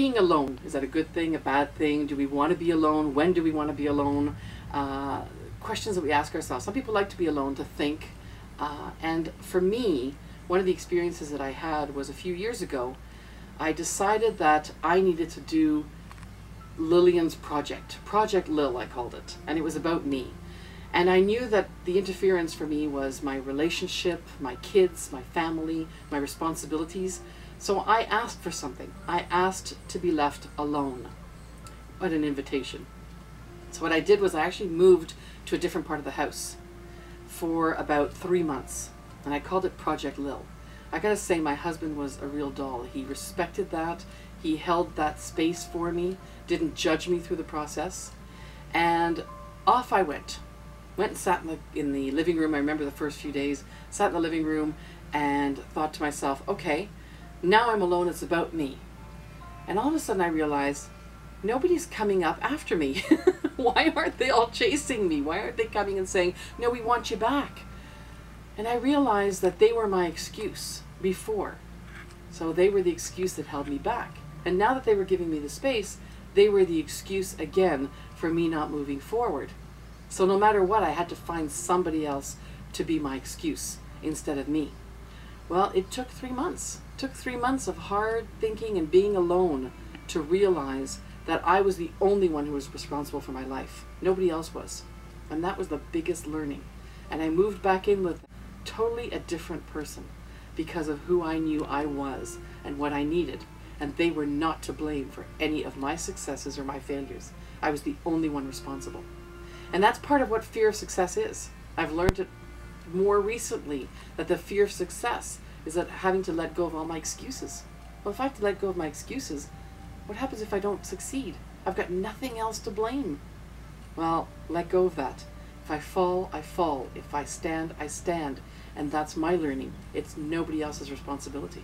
being alone, is that a good thing, a bad thing? Do we want to be alone? When do we want to be alone? Questions that we ask ourselves. Some people like to be alone to think. And for me, one of the experiences that I had was a few years ago. I decided that I needed to do Liliane's project. Project Lil, I called it. And it was about me. And I knew that the interference for me was my relationship, my kids, my family, my responsibilities. So I asked for something. I asked to be left alone. What an invitation. So what I did was I actually moved to a different part of the house for about 3 months. And I called it Project Lil. I gotta say, my husband was a real doll. He respected that. He held that space for me, didn't judge me through the process. And off I went. Went and sat in the living room. I remember the first few days, sat in the living room and thought to myself, okay, now I'm alone, it's about me. And all of a sudden I realized, nobody's coming up after me. Why aren't they all chasing me? Why aren't they coming and saying, no, we want you back? And I realized that they were my excuse before. So they were the excuse that held me back. And now that they were giving me the space, they were the excuse again for me not moving forward. So no matter what, I had to find somebody else to be my excuse instead of me. Well, it took 3 months. It took 3 months of hard thinking and being alone to realize that I was the only one who was responsible for my life. Nobody else was. And that was the biggest learning. And I moved back in with totally a different person because of who I knew I was and what I needed. And they were not to blame for any of my successes or my failures. I was the only one responsible. And that's part of what fear of success is. I've learned it more recently, that the fear of success is that having to let go of all my excuses. Well, if I have to let go of my excuses, what happens if I don't succeed? I've got nothing else to blame. Well, let go of that. If I fall, I fall. If I stand, I stand. And that's my learning. It's nobody else's responsibility.